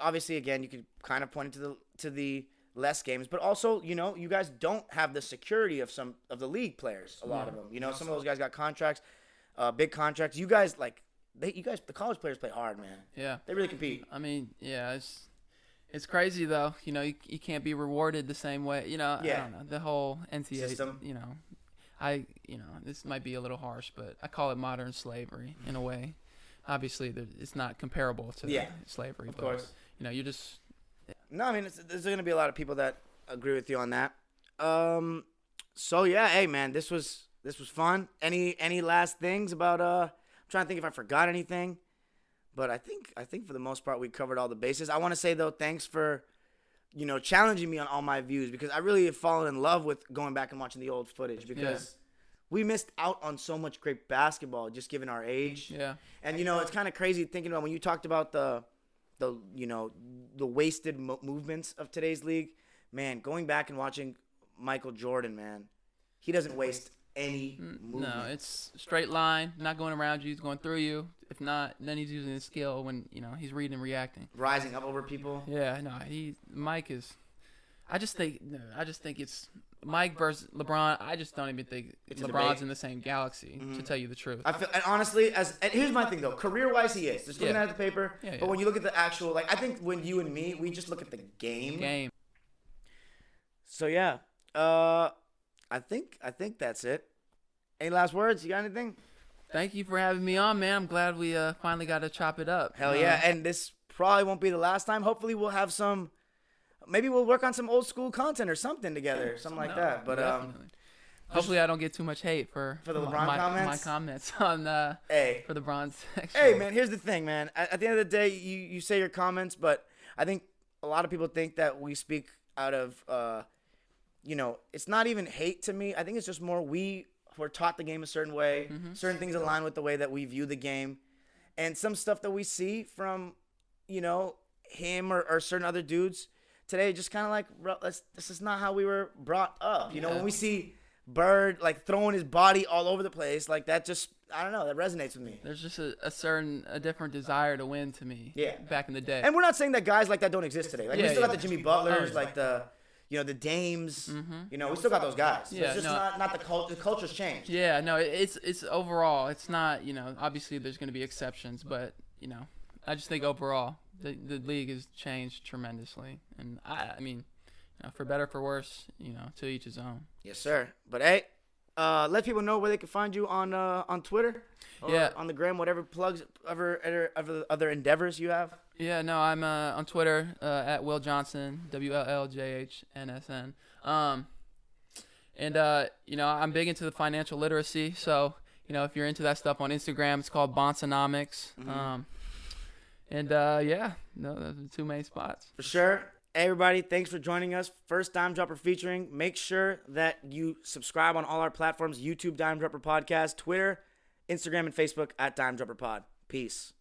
obviously again, you could kind of point to the less games, but also you guys don't have the security of some of the league players. A lot of them, some of those guys got contracts, big contracts. You guys the college players play hard, man. Yeah. They really compete. I mean, it's crazy though. You can't be rewarded the same way. I don't know. The whole NCAA system. This might be a little harsh, but I call it modern slavery in a way. Obviously, it's not comparable to slavery. Of course. You just. Yeah. No, I mean, there's going to be a lot of people that agree with you on that. So yeah, hey man, this was fun. Any last things about I'm trying to think if I forgot anything, but I think for the most part we covered all the bases. I want to say though, thanks for challenging me on all my views, because I really have fallen in love with going back and watching the old footage, because we missed out on so much great basketball just given our age. Yeah. And it's kind of crazy thinking about when you talked about the wasted movements of today's league. Man, going back and watching Michael Jordan, man, he doesn't waste any movement. No, it's straight line, not going around you, he's going through you. If not, then he's using his skill when he's reading and reacting, rising up over people. Yeah, no, Mike is. I just think it's Mike versus LeBron. I just don't even think LeBron's in the same galaxy, to tell you the truth. I feel, and honestly, and here's my thing though, career-wise he is. Just looking at the paper, but when you look at the actual, I think when you and me, we just look at the game. So yeah, I think that's it. Any last words? You got anything? Thank you for having me on, man. I'm glad we finally got to chop it up. Hell yeah, and this probably won't be the last time. Hopefully we'll have some. Maybe we'll work on some old school content or something together, something like that. But hopefully I don't get too much hate for the LeBron comments. My comments on for the Bronze section. Hey man, here's the thing, man. At the end of the day, you say your comments, but I think a lot of people think that we speak out of it's not even hate to me. I think it's just more we're taught the game a certain way. Certain things align with the way that we view the game, and some stuff that we see from him or certain other dudes today, just kind of like, this is not how we were brought up. When we see Bird throwing his body all over the place, that just, I don't know, that resonates with me. There's just a different desire to win to me. Yeah. Back in the day. And we're not saying that guys like that don't exist today. We still got the Jimmy Butlers, the Dames. We still got those guys. So it's just not the culture. The culture's changed. Yeah, no, it's overall. It's not, obviously there's going to be exceptions, but I just think overall the league has changed tremendously, and I mean, for better for worse, to each his own. Yes, sir. But hey, let people know where they can find you on Twitter. Or Yeah. on the gram, whatever plugs, other endeavors you have. Yeah, no, I'm on Twitter at Will Johnson, WLLJHNSN. I'm big into the financial literacy. So, if you're into that stuff on Instagram, it's called Bohnsonomics. Those are the two main spots. For sure. Everybody, thanks for joining us. First Dime Dropper featuring. Make sure that you subscribe on all our platforms, YouTube Dime Dropper Podcast, Twitter, Instagram, and Facebook at Dime Dropper Pod. Peace.